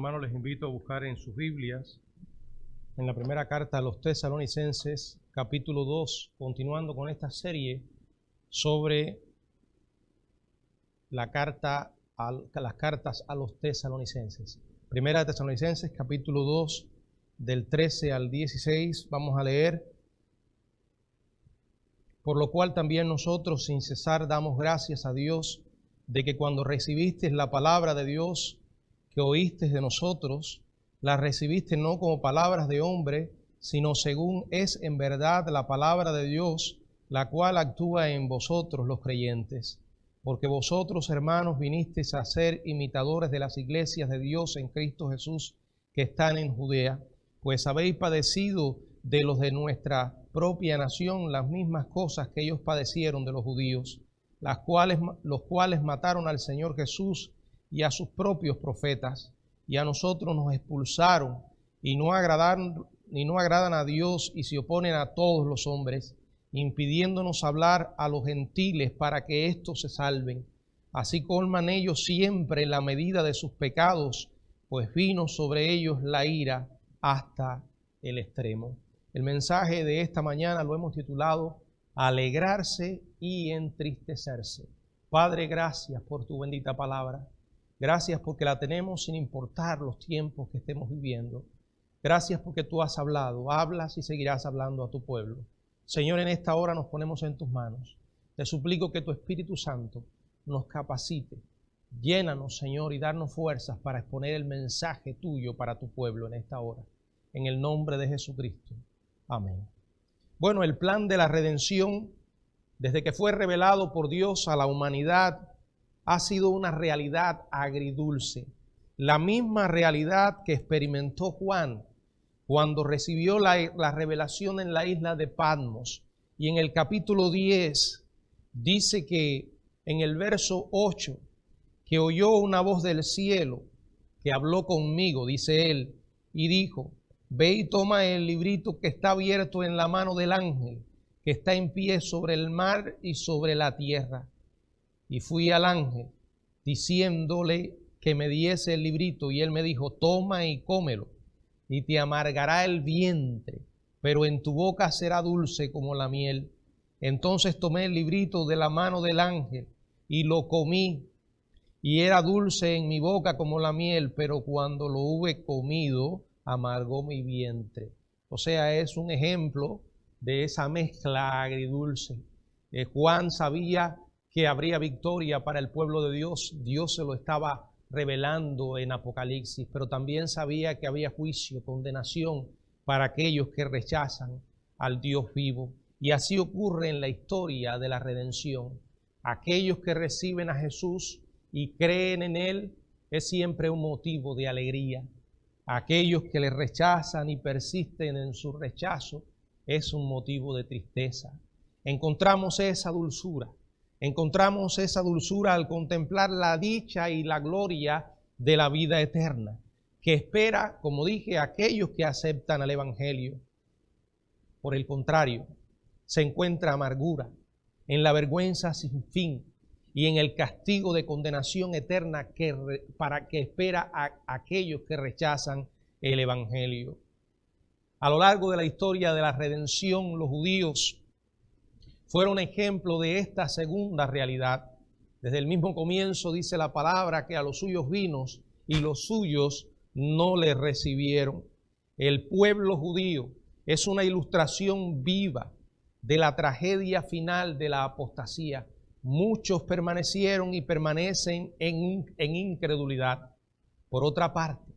hermanos, les invito a buscar en sus Biblias, en la primera carta a los Tesalonicenses, capítulo 2, continuando con esta serie sobre las cartas a los Tesalonicenses. Primera de Tesalonicenses, capítulo 2, del 13 al 16, vamos a leer. Por lo cual también nosotros sin cesar damos gracias a Dios de que cuando recibisteis la palabra de Dios que oísteis de nosotros, la recibiste no como palabras de hombre, sino según es en verdad la palabra de Dios, la cual actúa en vosotros los creyentes. Porque vosotros, hermanos, vinisteis a ser imitadores de las iglesias de Dios en Cristo Jesús que están en Judea, pues habéis padecido de los de nuestra propia nación las mismas cosas que ellos padecieron de los judíos, los cuales mataron al Señor Jesús y a sus propios profetas, y a nosotros nos expulsaron, y no agradan a Dios, y se oponen a todos los hombres, impidiéndonos hablar a los gentiles para que éstos se salven. Así colman ellos siempre la medida de sus pecados, pues vino sobre ellos la ira hasta el extremo. El mensaje de esta mañana lo hemos titulado Alegrarse y entristecerse. Padre, gracias por tu bendita palabra. Gracias porque la tenemos sin importar los tiempos que estemos viviendo. Gracias porque tú has hablado, hablas y seguirás hablando a tu pueblo. Señor, en esta hora nos ponemos en tus manos. Te suplico que tu Espíritu Santo nos capacite. Llénanos, Señor, y darnos fuerzas para exponer el mensaje tuyo para tu pueblo en esta hora. En el nombre de Jesucristo. Amén. Bueno, el plan de la redención, desde que fue revelado por Dios a la humanidad, ha sido una realidad agridulce. La misma realidad que experimentó Juan cuando recibió la revelación en la isla de Patmos. Y en el capítulo 10 dice que en el verso 8, que oyó una voz del cielo que habló conmigo, dice él, y dijo: ve y toma el librito que está abierto en la mano del ángel, que está en pie sobre el mar y sobre la tierra. Y fui al ángel, diciéndole que me diese el librito, y él me dijo: toma y cómelo, y te amargará el vientre, pero en tu boca será dulce como la miel. Entonces tomé el librito de la mano del ángel, y lo comí, y era dulce en mi boca como la miel, pero cuando lo hube comido, amargó mi vientre. O sea, es un ejemplo de esa mezcla agridulce. Juan sabía que habría victoria para el pueblo de Dios. Dios se lo estaba revelando en Apocalipsis, pero también sabía que había juicio, condenación para aquellos que rechazan al Dios vivo. Y así ocurre en la historia de la redención. Aquellos que reciben a Jesús y creen en Él es siempre un motivo de alegría. Aquellos que le rechazan y persisten en su rechazo es un motivo de tristeza. Encontramos esa dulzura al contemplar la dicha y la gloria de la vida eterna, que espera, como dije, a aquellos que aceptan al Evangelio. Por el contrario, se encuentra amargura en la vergüenza sin fin y en el castigo de condenación eterna para que espera a aquellos que rechazan el Evangelio. A lo largo de la historia de la redención, los judíos fueron ejemplo de esta segunda realidad. Desde el mismo comienzo dice la palabra que a los suyos vino y los suyos no le recibieron. El pueblo judío es una ilustración viva de la tragedia final de la apostasía. Muchos permanecieron y permanecen en incredulidad. Por otra parte,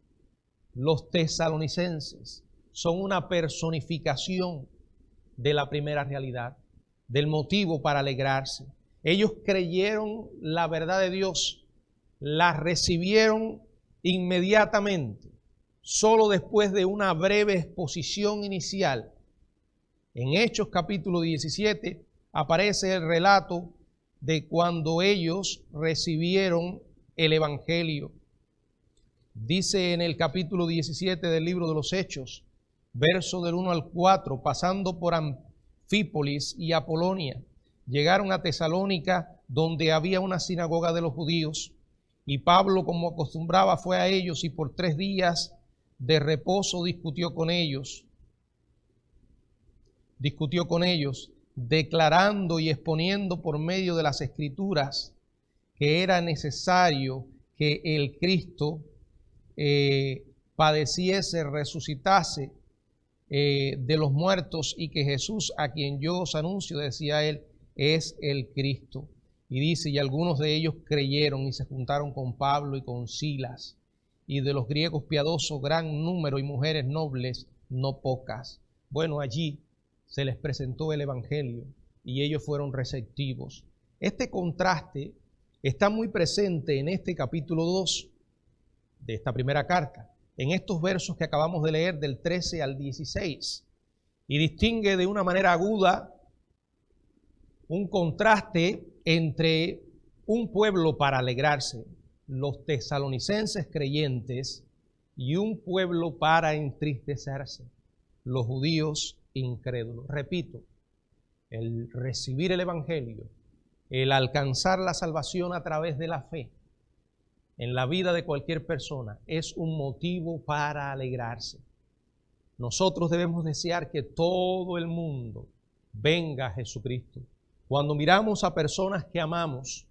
los tesalonicenses son una personificación de la primera realidad, del motivo para alegrarse. Ellos creyeron la verdad de Dios, la recibieron inmediatamente, solo después de una breve exposición inicial. En Hechos capítulo 17 aparece el relato de cuando ellos recibieron el Evangelio. Dice en el capítulo 17 del libro de los Hechos, verso del 1 al 4, pasando por Anfípolis y Apolonia, llegaron a Tesalónica, donde había una sinagoga de los judíos, Y Pablo, como acostumbraba, fue a ellos y por 3 días de reposo discutió con ellos, declarando y exponiendo por medio de las Escrituras que era necesario que el Cristo padeciese, resucitase de los muertos, y que Jesús, a quien yo os anuncio, decía él, es el Cristo. Y dice, y algunos de ellos creyeron y se juntaron con Pablo y con Silas, y de los griegos piadosos gran número, y mujeres nobles no pocas. Bueno, allí se les presentó el Evangelio y ellos fueron receptivos. Este contraste está muy presente en este capítulo 2 de esta primera carta, en estos versos que acabamos de leer del 13 al 16, y distingue de una manera aguda un contraste entre un pueblo para alegrarse, los tesalonicenses creyentes, y un pueblo para entristecerse, los judíos incrédulos. Repito, el recibir el Evangelio, el alcanzar la salvación a través de la fe en la vida de cualquier persona es un motivo para alegrarse. Nosotros debemos desear que todo el mundo venga a Jesucristo. Cuando miramos a personas que amamos,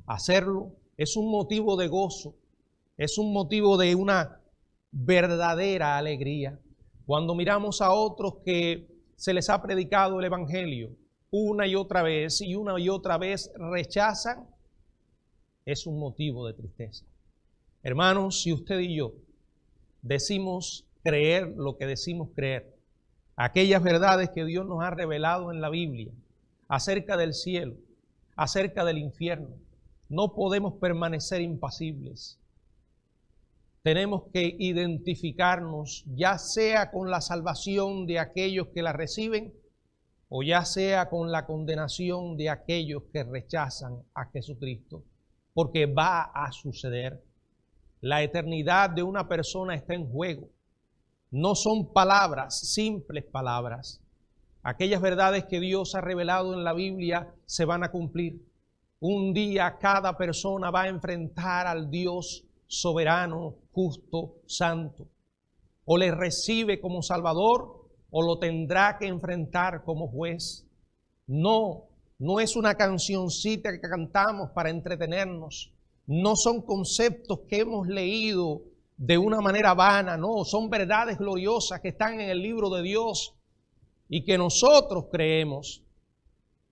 hacerlo es un motivo de gozo, es un motivo de una verdadera alegría. Cuando miramos a otros que se les ha predicado el Evangelio una y otra vez rechazan, es un motivo de tristeza. Hermanos, si usted y yo decimos creer lo que decimos creer, aquellas verdades que Dios nos ha revelado en la Biblia acerca del cielo, acerca del infierno, no podemos permanecer impasibles. Tenemos que identificarnos, ya sea con la salvación de aquellos que la reciben, o ya sea con la condenación de aquellos que rechazan a Jesucristo, porque va a suceder. La eternidad de una persona está en juego. No son palabras, simples palabras. Aquellas verdades que Dios ha revelado en la Biblia se van a cumplir. Un día cada persona va a enfrentar al Dios soberano, justo, santo. O le recibe como Salvador, o lo tendrá que enfrentar como juez. No es una cancioncita que cantamos para entretenernos. No son conceptos que hemos leído de una manera vana. No, son verdades gloriosas que están en el libro de Dios y que nosotros creemos.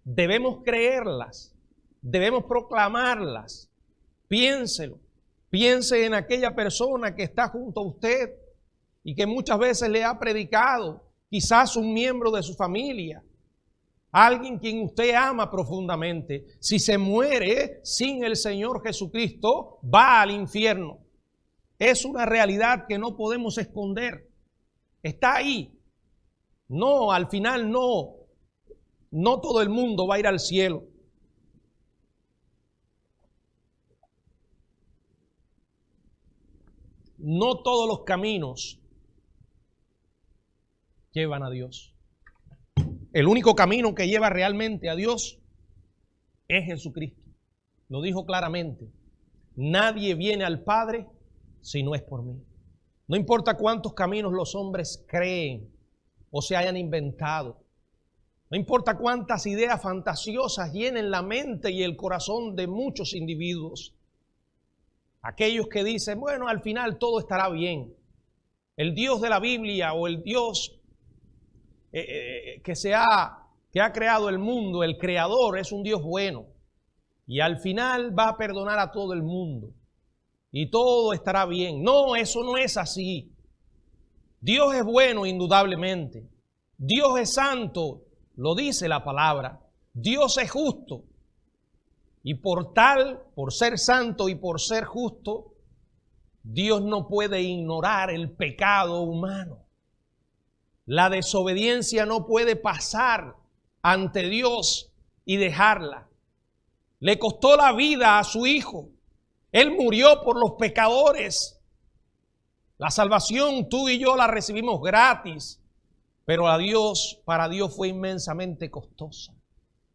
Debemos creerlas, debemos proclamarlas. Piénselo. Piense en aquella persona que está junto a usted y que muchas veces le ha predicado, quizás un miembro de su familia, alguien quien usted ama profundamente. Si se muere sin el Señor Jesucristo, va al infierno. Es una realidad que no podemos esconder. Está ahí. No, al final no todo el mundo va a ir al cielo. No todos los caminos llevan a Dios. El único camino que lleva realmente a Dios es Jesucristo. Lo dijo claramente. Nadie viene al Padre si no es por mí. No importa cuántos caminos los hombres creen o se hayan inventado. No importa cuántas ideas fantasiosas llenen la mente y el corazón de muchos individuos. Aquellos que dicen, bueno, al final todo estará bien. El Dios de la Biblia o el Dios que ha creado el mundo, el creador, es un Dios bueno. Y al final va a perdonar a todo el mundo. Y todo estará bien. No, eso no es así. Dios es bueno indudablemente. Dios es santo, lo dice la palabra. Dios es justo. Y por ser santo y por ser justo, Dios no puede ignorar el pecado humano. La desobediencia no puede pasar ante Dios y dejarla. Le costó la vida a su Hijo. Él murió por los pecadores. La salvación tú y yo la recibimos gratis, pero para Dios fue inmensamente costosa.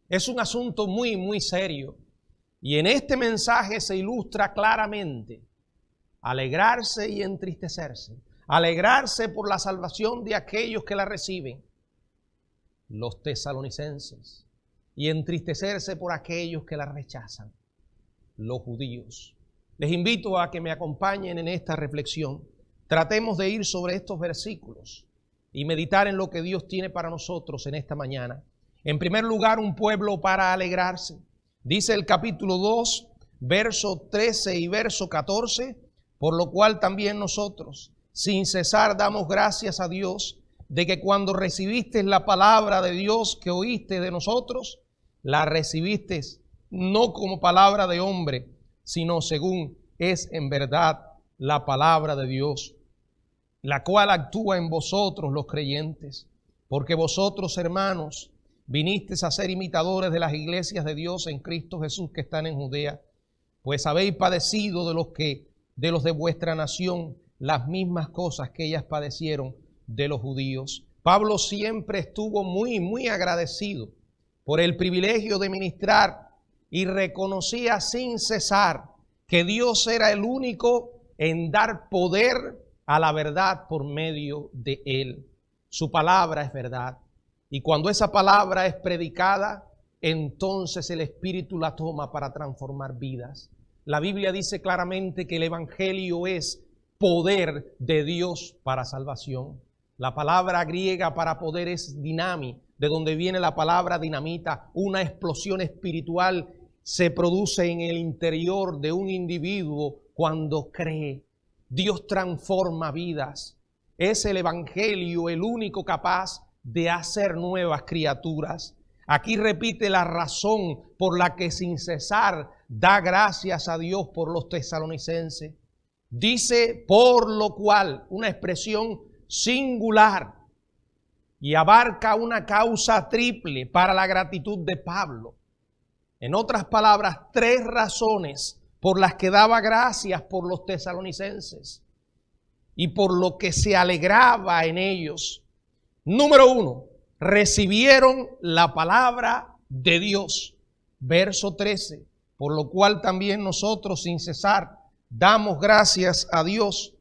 Es un asunto muy, muy serio. Y en este mensaje se ilustra claramente alegrarse y entristecerse. Alegrarse por la salvación de aquellos que la reciben, los tesalonicenses, y entristecerse por aquellos que la rechazan, los judíos. Les invito a que me acompañen en esta reflexión. Tratemos de ir sobre estos versículos y meditar en lo que Dios tiene para nosotros en esta mañana. En primer lugar, un pueblo para alegrarse. Dice el capítulo 2, verso 13 y verso 14, por lo cual también nosotros, sin cesar, damos gracias a Dios de que cuando recibiste la palabra de Dios que oíste de nosotros, la recibiste no como palabra de hombre, sino según es en verdad la palabra de Dios, la cual actúa en vosotros los creyentes, porque vosotros, hermanos, vinisteis a ser imitadores de las iglesias de Dios en Cristo Jesús que están en Judea, pues habéis padecido de los de vuestra nación las mismas cosas que ellas padecieron de los judíos. Pablo siempre estuvo muy agradecido por el privilegio de ministrar y reconocía sin cesar que Dios era el único en dar poder a la verdad por medio de él. Su palabra es verdad. Y cuando esa palabra es predicada, entonces el Espíritu la toma para transformar vidas. La Biblia dice claramente que el Evangelio es poder de Dios para salvación. La palabra griega para poder es dinami, de donde viene la palabra dinamita. Una explosión espiritual se produce en el interior de un individuo cuando cree. Dios transforma vidas. Es el Evangelio el único capaz de hacer nuevas criaturas. Aquí repite la razón por la que sin cesar da gracias a Dios por los tesalonicenses. Dice por lo cual, una expresión singular y abarca una causa triple para la gratitud de Pablo. En otras palabras, 3 razones por las que daba gracias por los tesalonicenses y por lo que se alegraba en ellos. Número 1, recibieron la palabra de Dios. Verso 13, por lo cual también nosotros sin cesar damos gracias a Dios.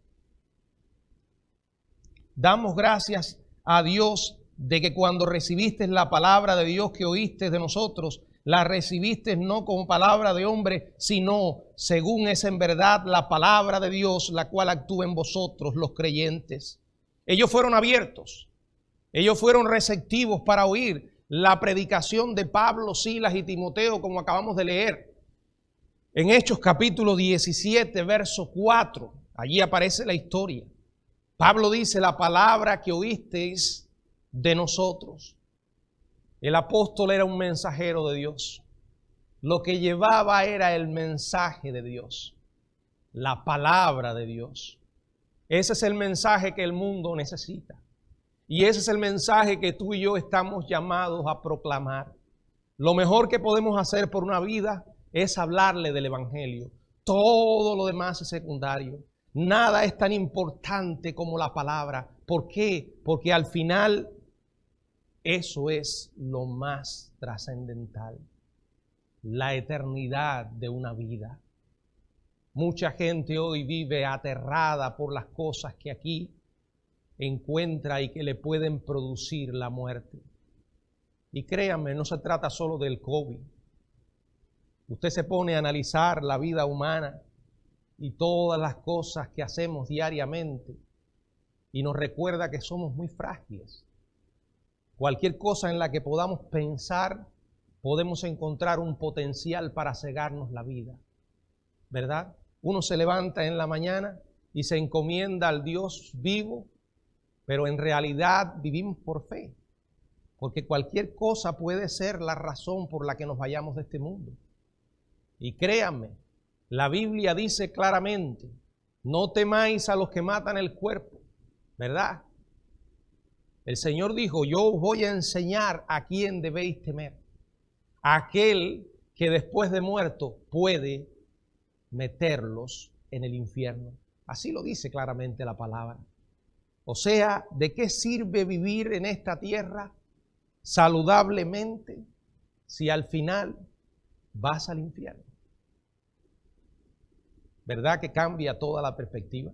Damos gracias a Dios de que cuando recibiste la palabra de Dios que oíste de nosotros, la recibiste no como palabra de hombre, sino según es en verdad la palabra de Dios, la cual actúa en vosotros los creyentes. Ellos fueron abiertos. Ellos fueron receptivos para oír la predicación de Pablo, Silas y Timoteo, como acabamos de leer. En Hechos capítulo 17, verso 4, allí aparece la historia. Pablo dice, la palabra que oísteis de nosotros. El apóstol era un mensajero de Dios. Lo que llevaba era el mensaje de Dios, la palabra de Dios. Ese es el mensaje que el mundo necesita. Y ese es el mensaje que tú y yo estamos llamados a proclamar. Lo mejor que podemos hacer por una vida es hablarle del Evangelio. Todo lo demás es secundario. Nada es tan importante como la palabra. ¿Por qué? Porque al final eso es lo más trascendental. La eternidad de una vida. Mucha gente hoy vive aterrada por las cosas que aquí encuentra y que le pueden producir la muerte. Y créanme, no se trata solo del COVID. Usted se pone a analizar la vida humana y todas las cosas que hacemos diariamente y nos recuerda que somos muy frágiles. Cualquier cosa en la que podamos pensar, podemos encontrar un potencial para cegarnos la vida, ¿verdad? Uno se levanta en la mañana y se encomienda al Dios vivo, pero en realidad vivimos por fe, porque cualquier cosa puede ser la razón por la que nos vayamos de este mundo. Y créanme, la Biblia dice claramente, no temáis a los que matan el cuerpo, ¿verdad? El Señor dijo, yo os voy a enseñar a quién debéis temer. Aquel que después de muerto puede meterlos en el infierno. Así lo dice claramente la palabra. O sea, ¿de qué sirve vivir en esta tierra saludablemente si al final vas al infierno? ¿Verdad que cambia toda la perspectiva?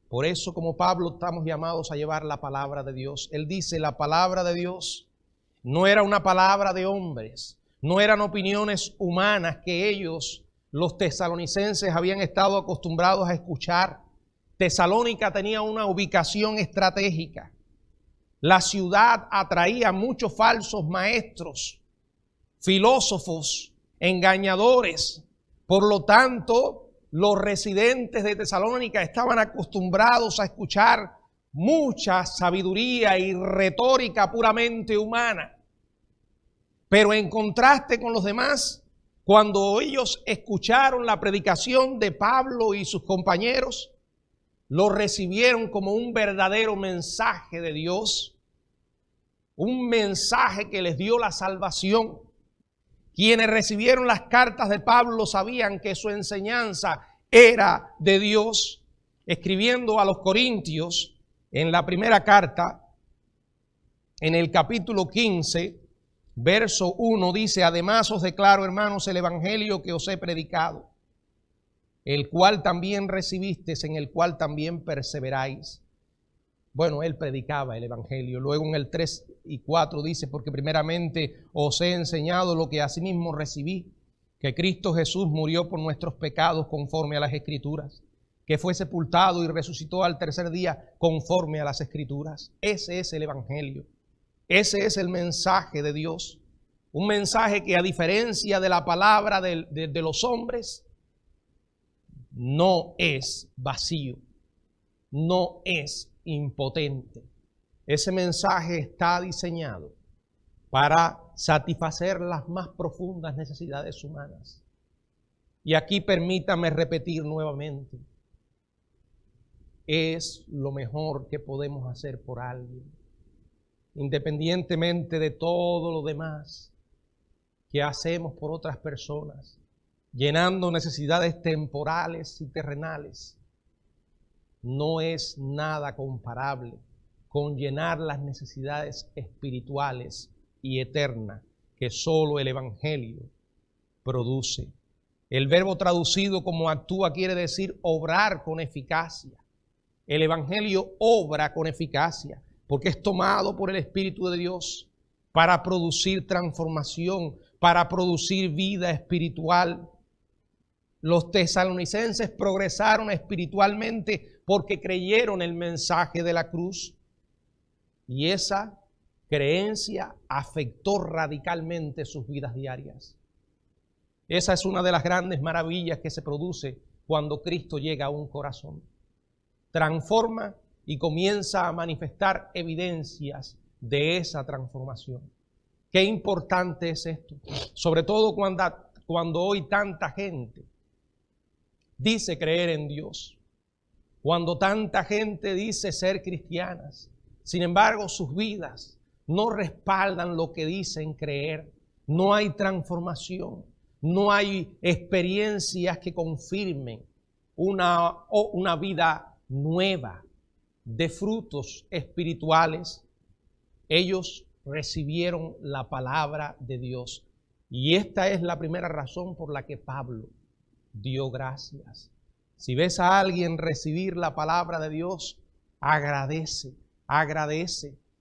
Por eso, como Pablo, estamos llamados a llevar la palabra de Dios. Él dice, la palabra de Dios no era una palabra de hombres, no eran opiniones humanas que ellos, los tesalonicenses, habían estado acostumbrados a escuchar. Tesalónica tenía una ubicación estratégica. La ciudad atraía muchos falsos maestros, filósofos, engañadores. Por lo tanto, los residentes de Tesalónica estaban acostumbrados a escuchar mucha sabiduría y retórica puramente humana. Pero en contraste con los demás, cuando ellos escucharon la predicación de Pablo y sus compañeros, lo recibieron como un verdadero mensaje de Dios, un mensaje que les dio la salvación. Quienes recibieron las cartas de Pablo sabían que su enseñanza era de Dios. Escribiendo a los Corintios, en la primera carta, en el capítulo 15, verso 1, dice: además os declaro, hermanos, el evangelio que os he predicado, el cual también recibisteis, en el cual también perseveráis. Bueno, él predicaba el evangelio. Luego en el 3 y 4 dice: porque primeramente os he enseñado lo que asimismo recibí, que Cristo Jesús murió por nuestros pecados conforme a las Escrituras, que fue sepultado y resucitó al tercer día conforme a las Escrituras. Ese es el evangelio. Ese es el mensaje de Dios. Un mensaje que, a diferencia de la palabra de los hombres, no es vacío, no es impotente. Ese mensaje está diseñado para satisfacer las más profundas necesidades humanas. Y aquí permítame repetir nuevamente: es lo mejor que podemos hacer por alguien, independientemente de todo lo demás que hacemos por otras personas, llenando necesidades temporales y terrenales. No es nada comparable con llenar las necesidades espirituales y eternas que solo el evangelio produce. El verbo traducido como actúa quiere decir obrar con eficacia. El evangelio obra con eficacia porque es tomado por el Espíritu de Dios para producir transformación, para producir vida espiritual. Los tesalonicenses progresaron espiritualmente porque creyeron el mensaje de la cruz, y esa creencia afectó radicalmente sus vidas diarias. Esa es una de las grandes maravillas que se produce cuando Cristo llega a un corazón. Transforma y comienza a manifestar evidencias de esa transformación. Qué importante es esto, sobre todo cuando hoy tanta gente dice creer en Dios, cuando tanta gente dice ser cristianas. Sin embargo, sus vidas no respaldan lo que dicen creer. No hay transformación, no hay experiencias que confirmen una vida nueva de frutos espirituales. Ellos recibieron la palabra de Dios, y esta es la primera razón por la que Pablo dio gracias. Si ves a alguien recibir la palabra de Dios, agradece,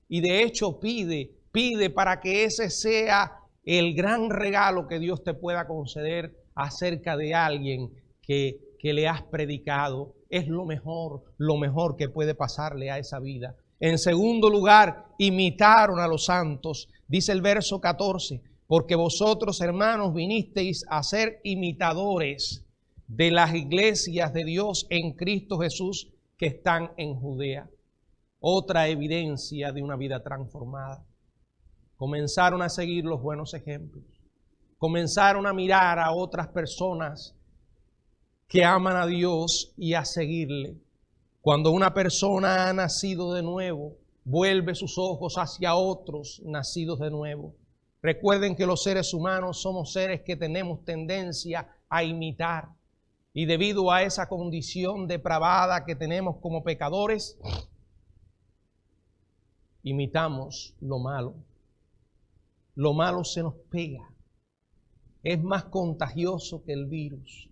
y de hecho pide para que ese sea el gran regalo que Dios te pueda conceder acerca de alguien que le has predicado. Es lo mejor que puede pasarle a esa vida. En segundo lugar, imitaron a los santos. Dice el verso 14: porque vosotros, hermanos, vinisteis a ser imitadores de las iglesias de Dios en Cristo Jesús que están en Judea. Otra evidencia de una vida transformada. Comenzaron a seguir los buenos ejemplos. Comenzaron a mirar a otras personas que aman a Dios y a seguirle. Cuando una persona ha nacido de nuevo, vuelve sus ojos hacia otros nacidos de nuevo. Recuerden que los seres humanos somos seres que tenemos tendencia a imitar. Y debido a esa condición depravada que tenemos como pecadores, imitamos lo malo. Lo malo se nos pega. Es más contagioso que el virus.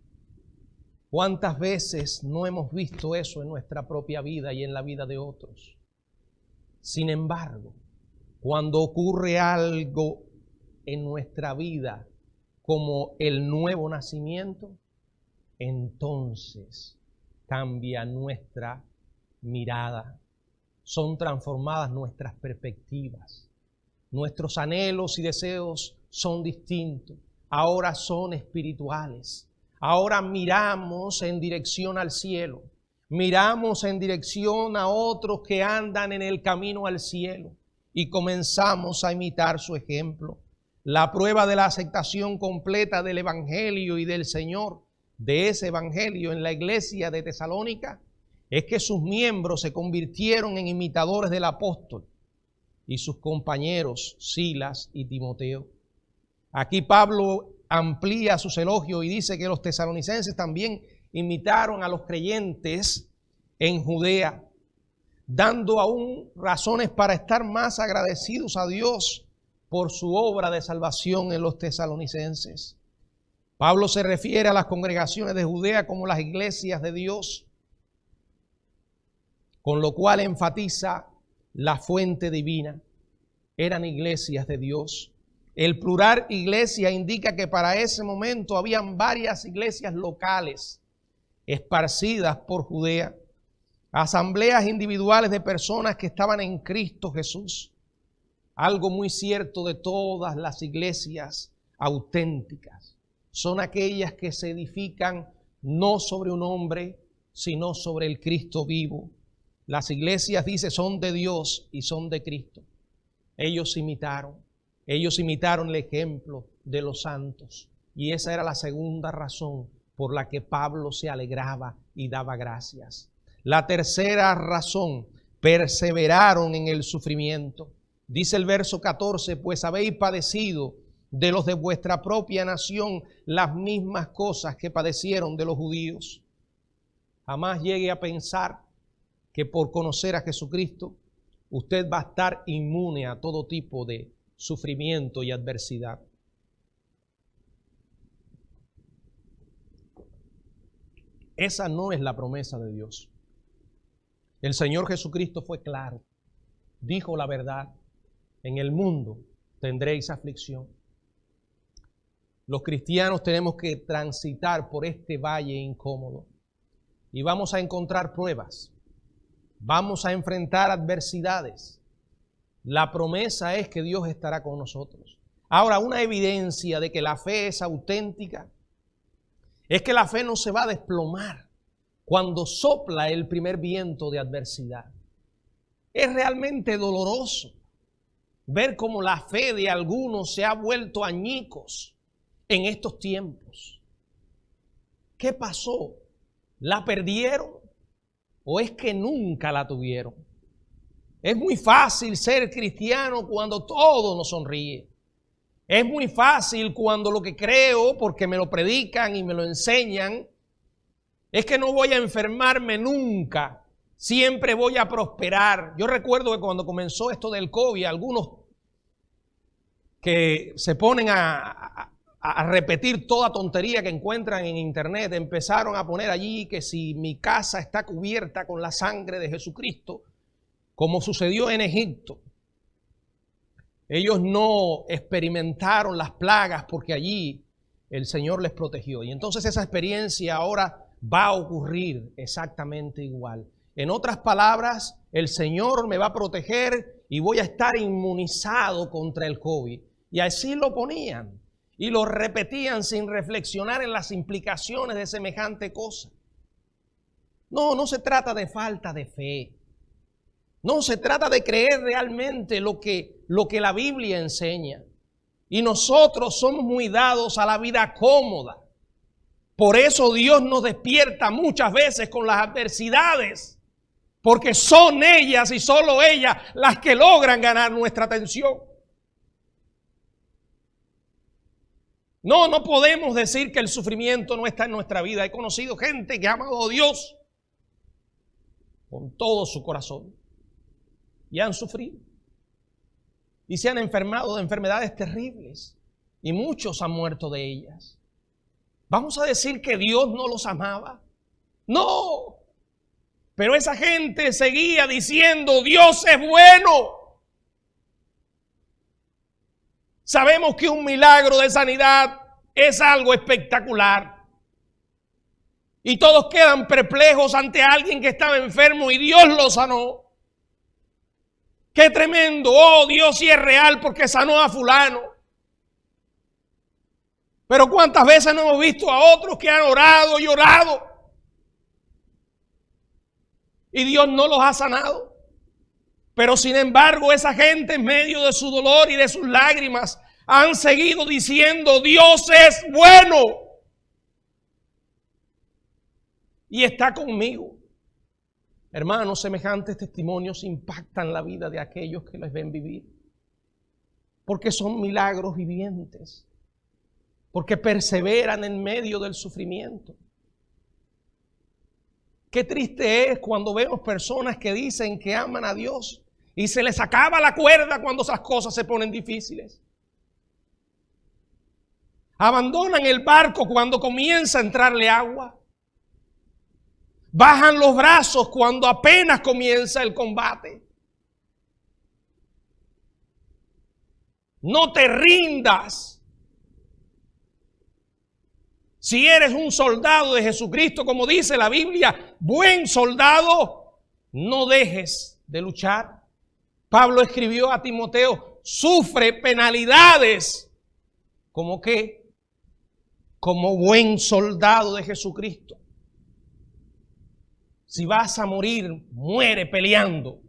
¿Cuántas veces no hemos visto eso en nuestra propia vida y en la vida de otros? Sin embargo, cuando ocurre algo en nuestra vida como el nuevo nacimiento, entonces cambia nuestra mirada. Son transformadas nuestras perspectivas. Nuestros anhelos y deseos son distintos. Ahora son espirituales. Ahora miramos en dirección al cielo. Miramos en dirección a otros que andan en el camino al cielo y comenzamos a imitar su ejemplo. La prueba de la aceptación completa del Evangelio y del Señor, de ese Evangelio en la iglesia de Tesalónica, es que sus miembros se convirtieron en imitadores del apóstol y sus compañeros Silas y Timoteo. Aquí Pablo amplía sus elogios y dice que los tesalonicenses también imitaron a los creyentes en Judea, dando aún razones para estar más agradecidos a Dios por su obra de salvación en los tesalonicenses. Pablo se refiere a las congregaciones de Judea como las iglesias de Dios, con lo cual enfatiza la fuente divina. Eran iglesias de Dios. El plural iglesia indica que para ese momento habían varias iglesias locales esparcidas por Judea, asambleas individuales de personas que estaban en Cristo Jesús. Algo muy cierto de todas las iglesias auténticas son aquellas que se edifican no sobre un hombre, sino sobre el Cristo vivo. Las iglesias, dice, son de Dios y son de Cristo. Ellos imitaron el ejemplo de los santos. Y esa era la segunda razón por la que Pablo se alegraba y daba gracias. La tercera razón, perseveraron en el sufrimiento. Dice el verso 14, pues habéis padecido de los de vuestra propia nación las mismas cosas que padecieron de los judíos. Jamás llegue a pensar que por conocer a Jesucristo, usted va a estar inmune a todo tipo de sufrimiento y adversidad. Esa no es la promesa de Dios. El Señor Jesucristo fue claro, dijo la verdad: en el mundo tendréis aflicción. Los cristianos tenemos que transitar por este valle incómodo y vamos a encontrar pruebas, vamos a enfrentar adversidades. La promesa es que Dios estará con nosotros. Ahora, una evidencia de que la fe es auténtica es que la fe no se va a desplomar cuando sopla el primer viento de adversidad. Es realmente doloroso ver cómo la fe de algunos se ha vuelto añicos en estos tiempos. ¿Qué pasó? ¿La perdieron o es que nunca la tuvieron? Es muy fácil ser cristiano cuando todo nos sonríe. Es muy fácil cuando lo que creo, porque me lo predican y me lo enseñan, es que no voy a enfermarme nunca, siempre voy a prosperar. Yo recuerdo que cuando comenzó esto del COVID, algunos que se ponen a repetir toda tontería que encuentran en internet, empezaron a poner allí que si mi casa está cubierta con la sangre de Jesucristo, como sucedió en Egipto. Ellos no experimentaron las plagas porque allí el Señor les protegió. Y entonces esa experiencia ahora va a ocurrir exactamente igual. En otras palabras, el Señor me va a proteger y voy a estar inmunizado contra el COVID. Y así lo ponían y lo repetían sin reflexionar en las implicaciones de semejante cosa. No se trata de falta de fe. No, se trata de creer realmente lo que la Biblia enseña. Y nosotros somos muy dados a la vida cómoda. Por eso Dios nos despierta muchas veces con las adversidades. Porque son ellas y solo ellas las que logran ganar nuestra atención. No podemos decir que el sufrimiento no está en nuestra vida. He conocido gente que ha amado a Dios con todo su corazón. Y han sufrido. Y se han enfermado de enfermedades terribles. Y muchos han muerto de ellas. ¿Vamos a decir que Dios no los amaba? No. Pero esa gente seguía diciendo, Dios es bueno. Sabemos que un milagro de sanidad es algo espectacular. Y todos quedan perplejos ante alguien que estaba enfermo y Dios lo sanó. ¡Qué tremendo! Oh, Dios sí es real porque sanó a fulano. Pero ¿cuántas veces no hemos visto a otros que han orado y orado y Dios no los ha sanado? Pero sin embargo, esa gente en medio de su dolor y de sus lágrimas han seguido diciendo, Dios es bueno y está conmigo. Hermanos, semejantes testimonios impactan la vida de aquellos que les ven vivir, porque son milagros vivientes, porque perseveran en medio del sufrimiento. Qué triste es cuando vemos personas que dicen que aman a Dios y se les acaba la cuerda cuando esas cosas se ponen difíciles. Abandonan el barco cuando comienza a entrarle agua. Bajan los brazos cuando apenas comienza el combate. No te rindas. Si eres un soldado de Jesucristo, como dice la Biblia, buen soldado, no dejes de luchar. Pablo escribió a Timoteo, sufre penalidades. ¿Cómo qué? Como buen soldado de Jesucristo. Si vas a morir, muere peleando,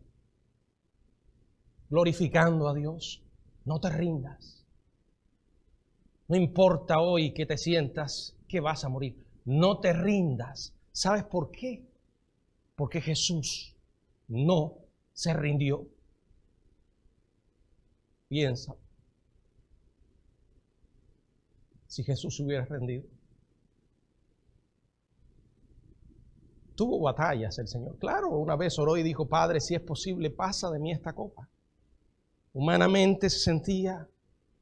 glorificando a Dios. No te rindas. No importa hoy que te sientas que vas a morir. No te rindas. ¿Sabes por qué? Porque Jesús no se rindió. Piensa. Si Jesús se hubiera rendido. Tuvo batallas el Señor. Claro, una vez oró y dijo, Padre, si es posible, pasa de mí esta copa. Humanamente se sentía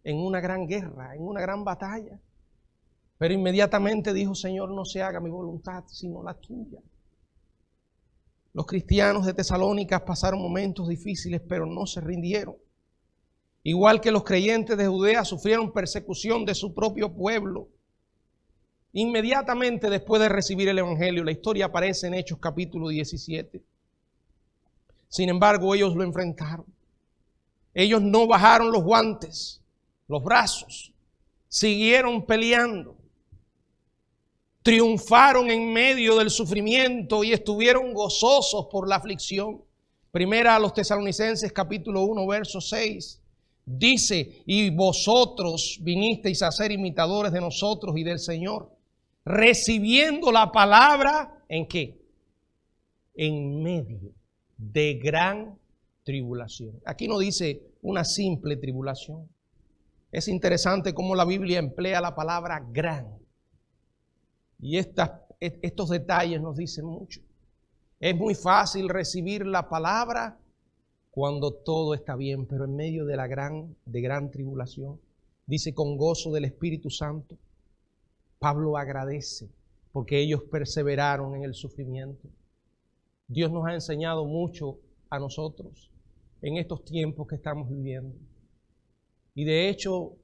en una gran guerra, en una gran batalla. Pero inmediatamente dijo, Señor, no se haga mi voluntad, sino la tuya. Los cristianos de Tesalónica pasaron momentos difíciles, pero no se rindieron. Igual que los creyentes de Judea sufrieron persecución de su propio pueblo. Inmediatamente después de recibir el Evangelio, la historia aparece en Hechos capítulo 17. Sin embargo, ellos lo enfrentaron. Ellos no bajaron los guantes, los brazos. Siguieron peleando. Triunfaron en medio del sufrimiento y estuvieron gozosos por la aflicción. Primera a los Tesalonicenses capítulo 1, verso 6. Dice, y vosotros vinisteis a ser imitadores de nosotros y del Señor, recibiendo la palabra, ¿en qué? En medio de gran tribulación. Aquí no dice una simple tribulación. Es interesante cómo la Biblia emplea la palabra gran. Y estos detalles nos dicen mucho. Es muy fácil recibir la palabra cuando todo está bien, pero en medio de gran tribulación, dice con gozo del Espíritu Santo, Pablo agradece porque ellos perseveraron en el sufrimiento. Dios nos ha enseñado mucho a nosotros en estos tiempos que estamos viviendo. Y de hecho,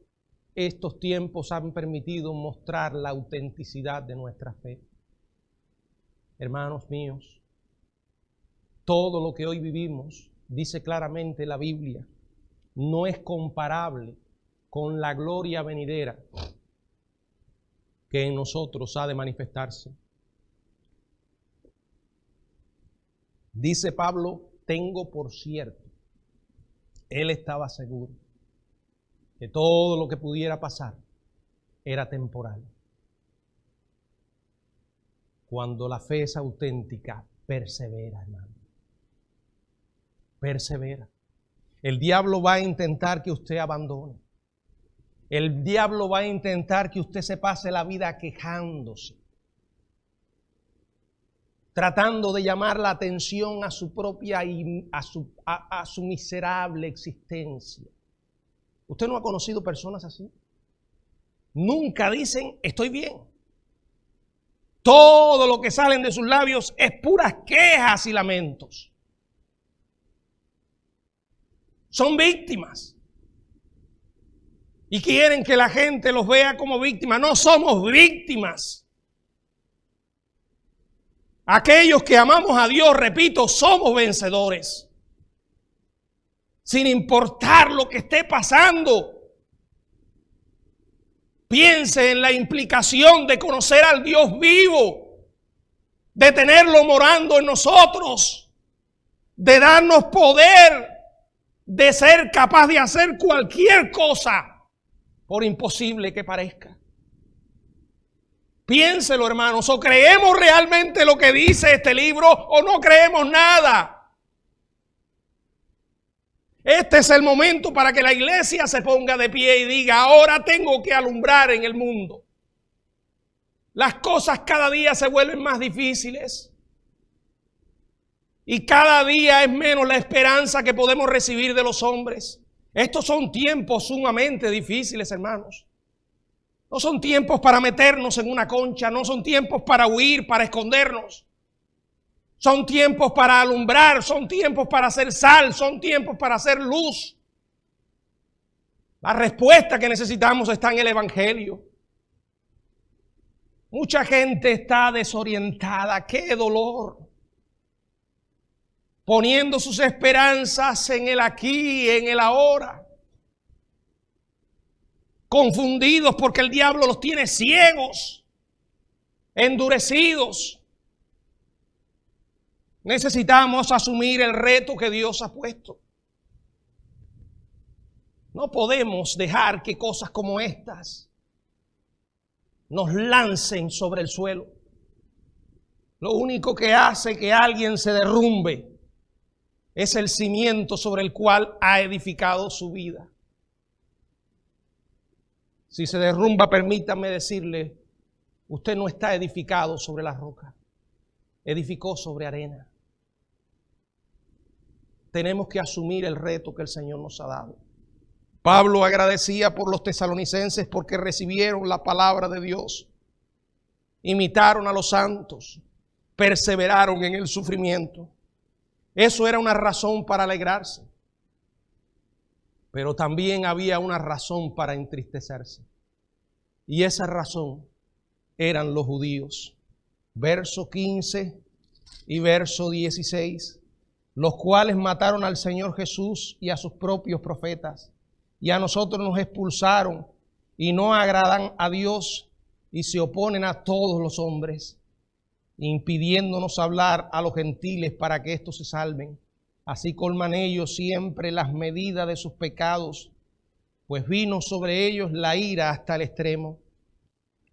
estos tiempos han permitido mostrar la autenticidad de nuestra fe. Hermanos míos, todo lo que hoy vivimos, dice claramente la Biblia, no es comparable con la gloria venidera que en nosotros ha de manifestarse. Dice Pablo, tengo por cierto, él estaba seguro que todo lo que pudiera pasar era temporal. Cuando la fe es auténtica, persevera, hermano. Persevera. El diablo va a intentar que usted abandone. El diablo va a intentar que usted se pase la vida quejándose, tratando de llamar la atención a su propia a su miserable existencia. ¿Usted no ha conocido personas así? Nunca dicen, estoy bien. Todo lo que salen de sus labios es puras quejas y lamentos. Son víctimas. Y quieren que la gente los vea como víctimas. No somos víctimas. Aquellos que amamos a Dios, repito, somos vencedores. Sin importar lo que esté pasando. Piense en la implicación de conocer al Dios vivo, de tenerlo morando en nosotros, de darnos poder, de ser capaz de hacer cualquier cosa, por imposible que parezca. Piénselo, hermanos, o creemos realmente lo que dice este libro o no creemos nada. Este es el momento para que la iglesia se ponga de pie y diga, ahora tengo que alumbrar en el mundo. Las cosas cada día se vuelven más difíciles. Y cada día es menos la esperanza que podemos recibir de los hombres. Estos son tiempos sumamente difíciles, hermanos. No son tiempos para meternos en una concha, no son tiempos para huir, para escondernos. Son tiempos para alumbrar, son tiempos para hacer sal, son tiempos para hacer luz. La respuesta que necesitamos está en el Evangelio. Mucha gente está desorientada, qué dolor. Poniendo sus esperanzas en el aquí, en el ahora. Confundidos porque el diablo los tiene ciegos, endurecidos. Necesitamos asumir el reto que Dios ha puesto. No podemos dejar que cosas como estas nos lancen sobre el suelo. Lo único que hace que alguien se derrumbe es el cimiento sobre el cual ha edificado su vida. Si se derrumba, permítame decirle, usted no está edificado sobre la roca, edificó sobre arena. Tenemos que asumir el reto que el Señor nos ha dado. Pablo agradecía por los tesalonicenses porque recibieron la palabra de Dios, imitaron a los santos, perseveraron en el sufrimiento. Eso era una razón para alegrarse, pero también había una razón para entristecerse. Y esa razón eran los judíos. Verso 15 y verso 16. Los cuales mataron al Señor Jesús y a sus propios profetas, y a nosotros nos expulsaron, y no agradan a Dios, y se oponen a todos los hombres, impidiéndonos hablar a los gentiles para que éstos se salven. Así colman ellos siempre las medidas de sus pecados, pues vino sobre ellos la ira hasta el extremo.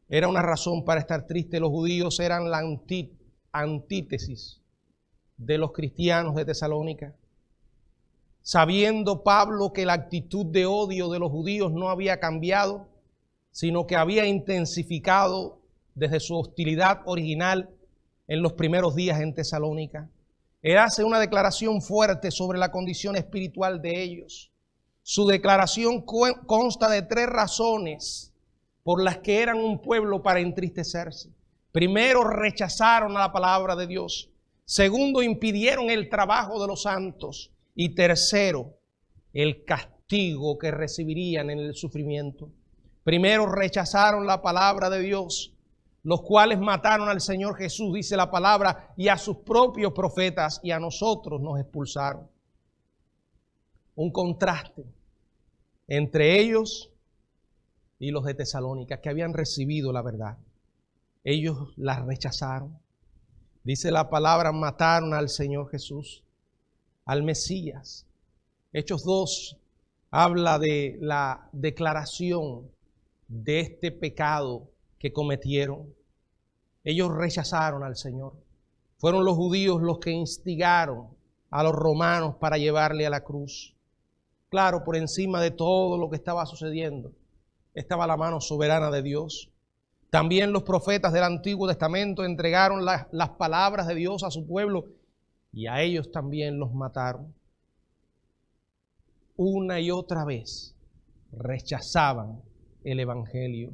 Era una razón para estar triste. Los judíos eran la antítesis de los cristianos de Tesalónica. Sabiendo Pablo que la actitud de odio de los judíos no había cambiado, sino que había intensificado desde su hostilidad original en los primeros días en Tesalónica, él hace una declaración fuerte sobre la condición espiritual de ellos. Su declaración consta de 3 razones por las que eran un pueblo para entristecerse. Primero, rechazaron la palabra de Dios. Segundo, impidieron el trabajo de los santos. Y tercero, el castigo que recibirían en el sufrimiento. Primero, rechazaron la palabra de Dios, los cuales mataron al Señor Jesús, dice la palabra, y a sus propios profetas, y a nosotros nos expulsaron. Un contraste entre ellos y los de Tesalónica, que habían recibido la verdad. Ellos la rechazaron. Dice la palabra, mataron al Señor Jesús, al Mesías. Hechos 2 habla de la declaración de este pecado que cometieron. Ellos rechazaron al Señor. Fueron los judíos los que instigaron a los romanos para llevarle a la cruz. Claro, por encima de todo lo que estaba sucediendo, estaba la mano soberana de Dios. También los profetas del Antiguo Testamento entregaron las palabras de Dios a su pueblo y a ellos también los mataron. Una y otra vez rechazaban el Evangelio.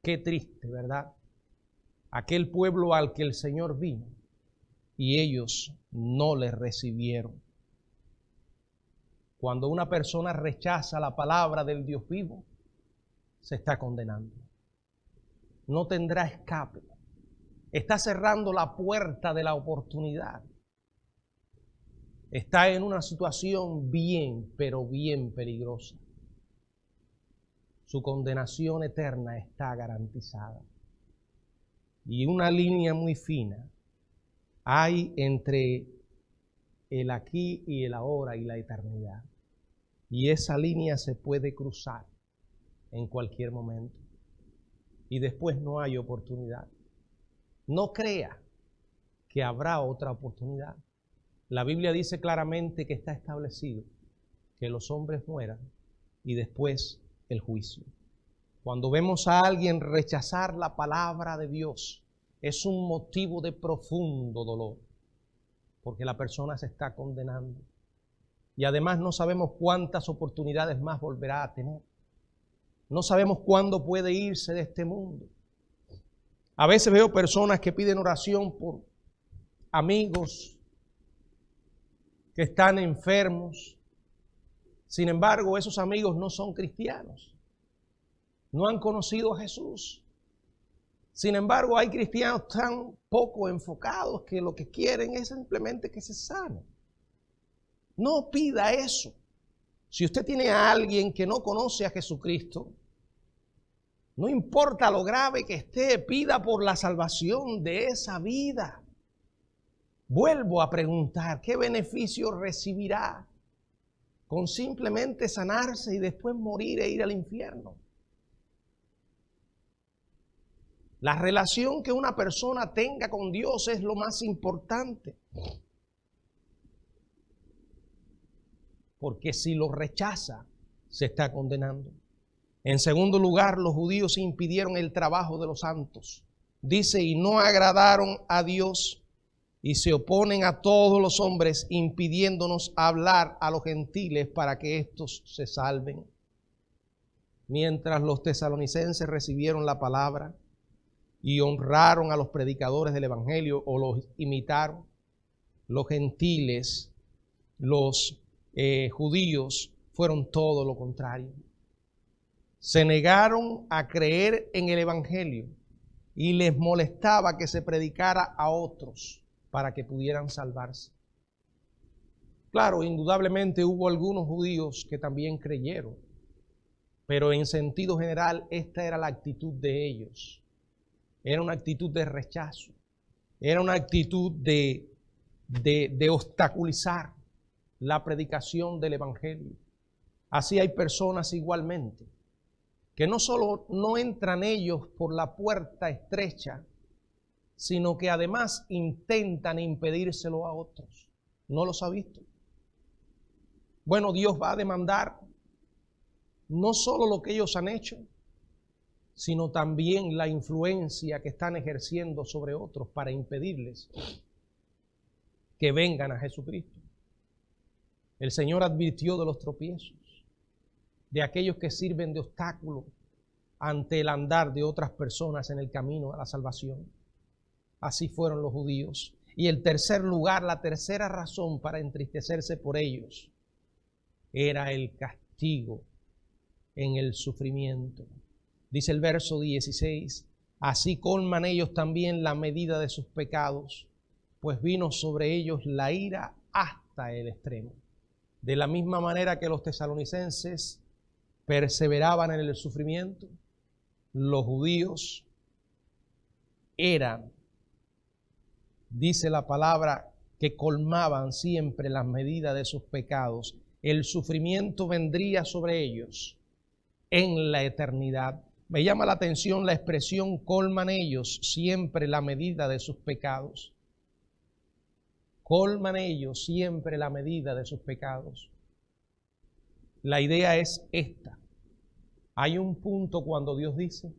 Qué triste, ¿verdad? aquel pueblo al que el Señor vino, y ellos no le recibieron. Cuando una persona rechaza la palabra del Dios vivo, se está condenando. No tendrá escape. Está cerrando la puerta de la oportunidad. Está en una situación bien, pero bien peligrosa. Su condenación eterna está garantizada. Y una línea muy fina hay entre el aquí y el ahora y la eternidad. Y esa línea se puede cruzar en cualquier momento. Y después no hay oportunidad. No crea que habrá otra oportunidad. La Biblia dice claramente que está establecido que los hombres mueran y después el juicio. Cuando vemos a alguien rechazar la palabra de Dios, es un motivo de profundo dolor, porque la persona se está condenando. Y además no sabemos cuántas oportunidades más volverá a tener. No sabemos cuándo puede irse de este mundo. A veces veo personas que piden oración por amigos que están enfermos. Sin embargo, esos amigos no son cristianos. No han conocido a Jesús. Sin embargo, hay cristianos tan poco enfocados que lo que quieren es simplemente que se sanen. No pida eso. Si usted tiene a alguien que no conoce a Jesucristo, no importa lo grave que esté, pida por la salvación de esa vida. Vuelvo a preguntar, ¿qué beneficio recibirá con simplemente sanarse y después morir e ir al infierno? La relación que una persona tenga con Dios es lo más importante. Porque si lo rechaza, se está condenando. En segundo lugar, los judíos impidieron el trabajo de los santos. Dice, y no agradaron a Dios y se oponen a todos los hombres, impidiéndonos hablar a los gentiles para que éstos se salven. Mientras los tesalonicenses recibieron la palabra y honraron a los predicadores del evangelio o los imitaron, los gentiles, los judíos fueron todo lo contrario. Se negaron a creer en el evangelio y les molestaba que se predicara a otros para que pudieran salvarse. Claro, indudablemente hubo algunos judíos que también creyeron, pero en sentido general esta era la actitud de ellos. Era una actitud de rechazo, era una actitud de obstaculizar la predicación del evangelio. Así hay personas igualmente que no solo no entran ellos por la puerta estrecha, sino que además intentan impedírselo a otros. ¿No los ha visto? Bueno, Dios va a demandar no solo lo que ellos han hecho, sino también la influencia que están ejerciendo sobre otros para impedirles que vengan a Jesucristo. El Señor advirtió de los tropiezos, de aquellos que sirven de obstáculo ante el andar de otras personas en el camino a la salvación. Así fueron los judíos. Y el tercer lugar, la tercera razón para entristecerse por ellos, era el castigo en el sufrimiento. Dice el verso 16, así colman ellos también la medida de sus pecados, pues vino sobre ellos la ira hasta el extremo. De la misma manera que los tesalonicenses perseveraban en el sufrimiento, los judíos eran, dice la palabra, que colmaban siempre las medidas de sus pecados. El sufrimiento vendría sobre ellos en la eternidad. Me llama la atención la expresión colman ellos siempre la medida de sus pecados. Colman ellos siempre la medida de sus pecados. La idea es esta. Hay un punto cuando Dios dice,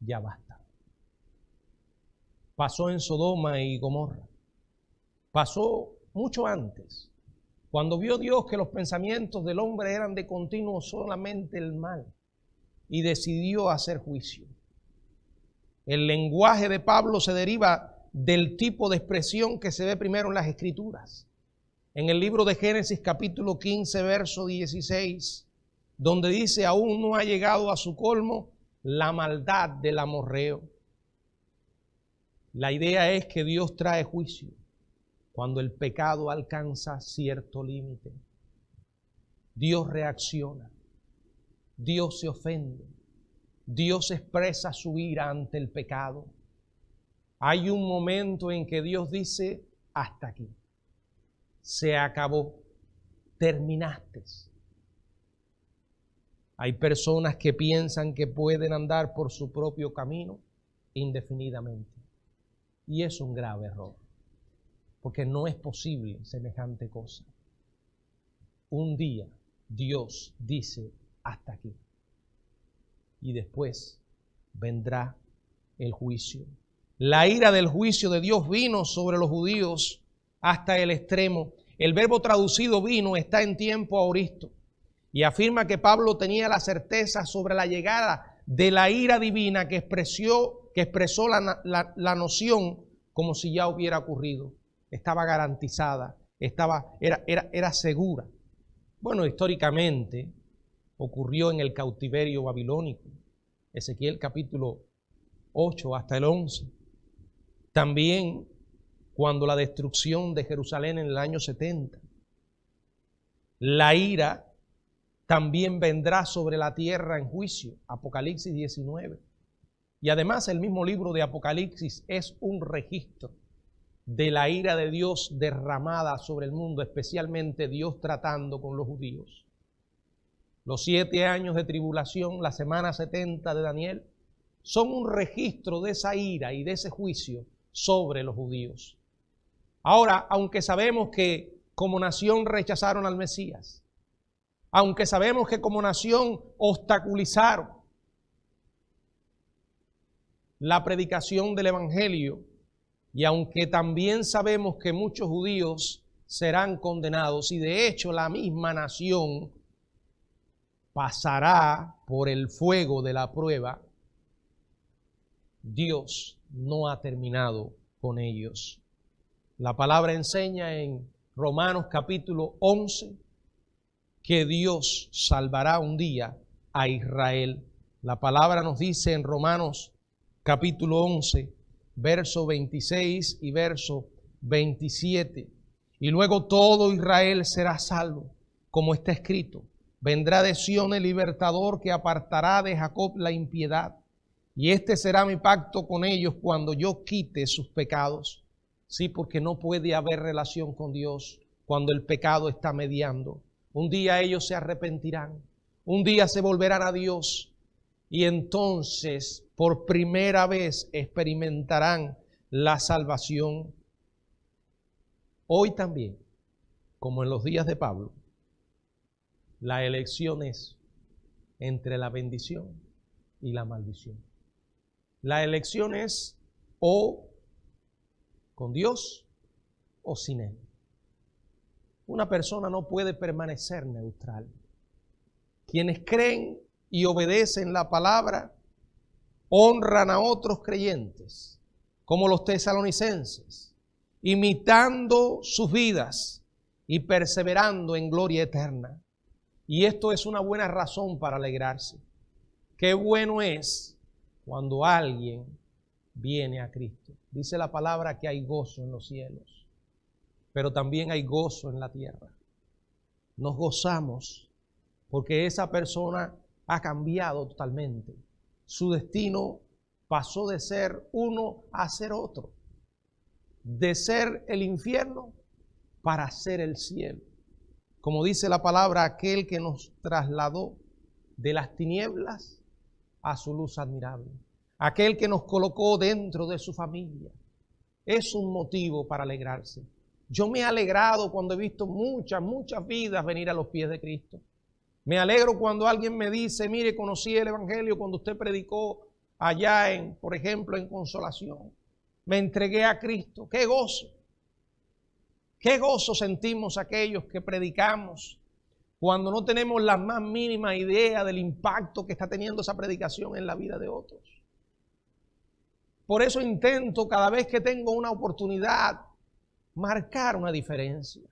ya basta. Pasó en Sodoma y Gomorra. Pasó mucho antes. Cuando vio Dios que los pensamientos del hombre eran de continuo solamente el mal y decidió hacer juicio. El lenguaje de Pablo se deriva del tipo de expresión que se ve primero en las Escrituras. En el libro de Génesis capítulo 15, verso 16, donde dice: aún no ha llegado a su colmo la maldad del amorreo. La idea es que Dios trae juicio cuando el pecado alcanza cierto límite. Dios reacciona, Dios se ofende, Dios expresa su ira ante el pecado. Hay un momento en que Dios dice: hasta aquí, se acabó, terminaste. Hay personas que piensan que pueden andar por su propio camino indefinidamente. Y es un grave error, porque no es posible semejante cosa. Un día Dios dice: hasta aquí. Y después vendrá el juicio. La ira del juicio de Dios vino sobre los judíos hasta el extremo. El verbo traducido vino está en tiempo aoristo y afirma que Pablo tenía la certeza sobre la llegada de la ira divina que expresó la noción como si ya hubiera ocurrido. Estaba garantizada, era segura. Bueno, históricamente ocurrió en el cautiverio babilónico, Ezequiel capítulo 8 hasta el 11. También cuando la destrucción de Jerusalén en el año 70. La ira también vendrá sobre la tierra en juicio, Apocalipsis 19. Y además el mismo libro de Apocalipsis es un registro de la ira de Dios derramada sobre el mundo, especialmente Dios tratando con los judíos. Los 7 años de tribulación, la semana 70 de Daniel, son un registro de esa ira y de ese juicio sobre los judíos. Ahora, aunque sabemos que como nación rechazaron al Mesías, aunque sabemos que como nación obstaculizaron la predicación del Evangelio, y aunque también sabemos que muchos judíos serán condenados, y de hecho la misma nación pasará por el fuego de la prueba, Dios no ha terminado con ellos. La palabra enseña en Romanos capítulo 11 que Dios salvará un día a Israel. La palabra nos dice en Romanos capítulo 11, verso 26 y verso 27. Y luego todo Israel será salvo, como está escrito: vendrá de Sión el libertador que apartará de Jacob la impiedad. Y este será mi pacto con ellos cuando yo quite sus pecados. Sí, porque no puede haber relación con Dios cuando el pecado está mediando. Un día ellos se arrepentirán, un día se volverán a Dios y entonces por primera vez experimentarán la salvación. Hoy también, como en los días de Pablo, la elección es entre la bendición y la maldición. La elección es o con Dios o sin Él. Una persona no puede permanecer neutral. Quienes creen y obedecen la palabra honran a otros creyentes, como los tesalonicenses, imitando sus vidas y perseverando en gloria eterna. Y esto es una buena razón para alegrarse. Qué bueno es cuando alguien viene a Cristo. Dice la palabra que hay gozo en los cielos, pero también hay gozo en la tierra. Nos gozamos porque esa persona ha cambiado totalmente. Su destino pasó de ser uno a ser otro, de ser el infierno para ser el cielo. Como dice la palabra, aquel que nos trasladó de las tinieblas a su luz admirable, aquel que nos colocó dentro de su familia, es un motivo para alegrarse. Yo me he alegrado cuando he visto muchas vidas venir a los pies de Cristo. Me alegro cuando alguien me dice: mire, conocí el Evangelio cuando usted predicó allá por ejemplo, en Consolación. Me entregué a Cristo. ¡Qué gozo! ¡Qué gozo sentimos aquellos que predicamos cuando no tenemos la más mínima idea del impacto que está teniendo esa predicación en la vida de otros! Por eso intento cada vez que tengo una oportunidad marcar una diferencia.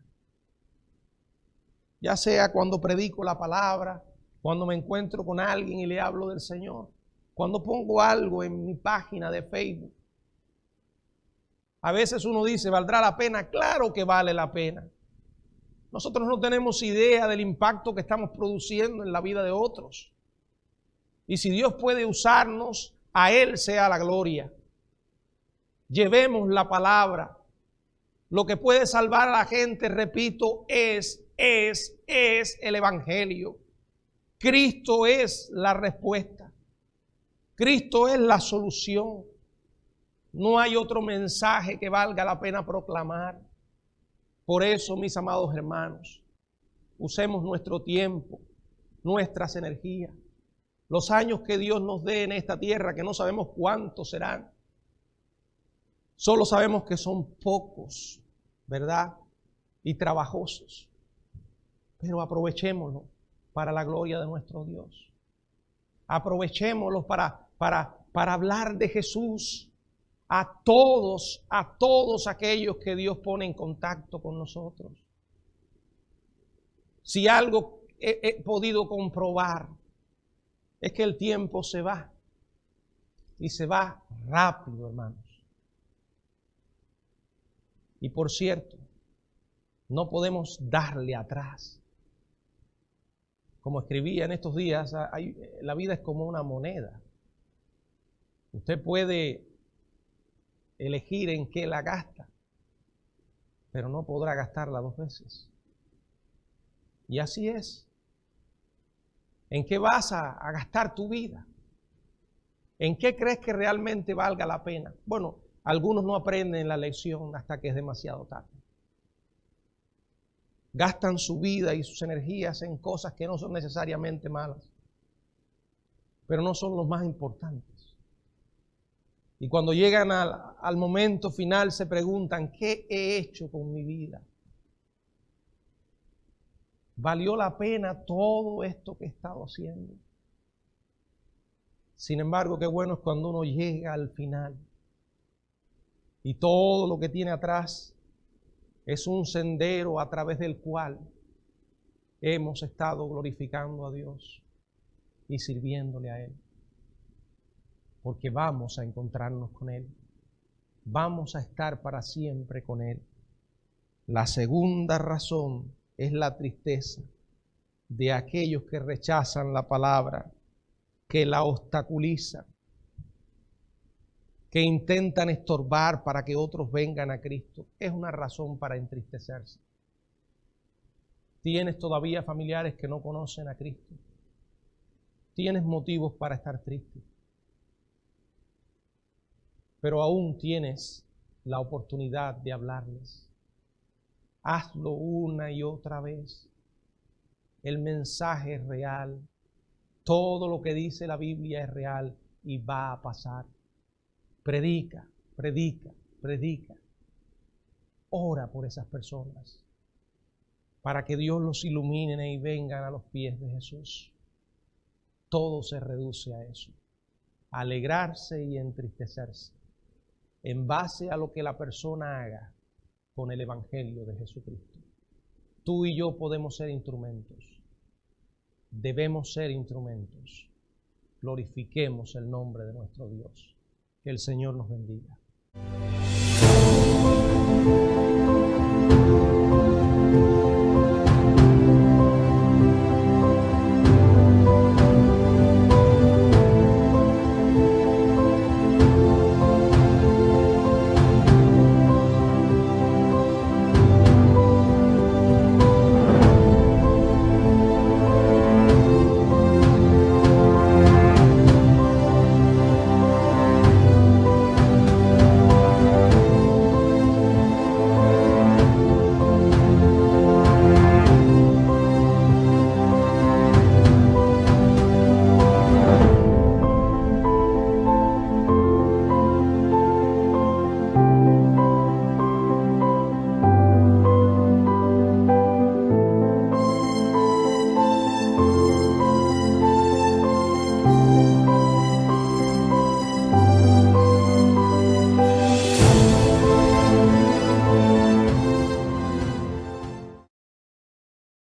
Ya sea cuando predico la palabra, cuando me encuentro con alguien y le hablo del Señor, cuando pongo algo en mi página de Facebook. A veces uno dice, ¿valdrá la pena? Claro que vale la pena. Nosotros no tenemos idea del impacto que estamos produciendo en la vida de otros. Y si Dios puede usarnos, a Él sea la gloria. Llevemos la palabra. Lo que puede salvar a la gente, repito, es el Evangelio. Cristo es la respuesta. Cristo es la solución. No hay otro mensaje que valga la pena proclamar. Por eso, mis amados hermanos, usemos nuestro tiempo, nuestras energías, los años que Dios nos dé en esta tierra, que no sabemos cuántos serán. Solo sabemos que son pocos, ¿verdad? Y trabajosos. Pero aprovechémoslo para la gloria de nuestro Dios. Aprovechémoslo para hablar de Jesús a todos aquellos que Dios pone en contacto con nosotros. Si algo he podido comprobar es que el tiempo se va y se va rápido, hermanos. Y por cierto, no podemos darle atrás. Como escribía en estos días, la vida es como una moneda. Usted puede elegir en qué la gasta, pero no podrá gastarla dos veces. Y así es. ¿En qué vas a gastar tu vida? ¿En qué crees que realmente valga la pena? Bueno, algunos no aprenden la lección hasta que es demasiado tarde. Gastan su vida y sus energías en cosas que no son necesariamente malas, pero no son los más importantes. Y cuando llegan al momento final se preguntan, ¿qué he hecho con mi vida? ¿Valió la pena todo esto que he estado haciendo? Sin embargo, qué bueno es cuando uno llega al final y todo lo que tiene atrás es un sendero a través del cual hemos estado glorificando a Dios y sirviéndole a Él. Porque vamos a encontrarnos con Él. Vamos a estar para siempre con Él. La segunda razón es la tristeza de aquellos que rechazan la palabra, que la obstaculizan, que intentan estorbar para que otros vengan a Cristo. Es una razón para entristecerse. ¿Tienes todavía familiares que no conocen a Cristo? ¿Tienes motivos para estar triste? Pero aún tienes la oportunidad de hablarles. Hazlo una y otra vez. El mensaje es real. Todo lo que dice la Biblia es real y va a pasar. Predica, predica, predica. Ora por esas personas para que Dios los ilumine y vengan a los pies de Jesús. Todo se reduce a eso. Alegrarse y entristecerse en base a lo que la persona haga con el Evangelio de Jesucristo. Tú y yo podemos ser instrumentos. Debemos ser instrumentos. Glorifiquemos el nombre de nuestro Dios. Que el Señor nos bendiga.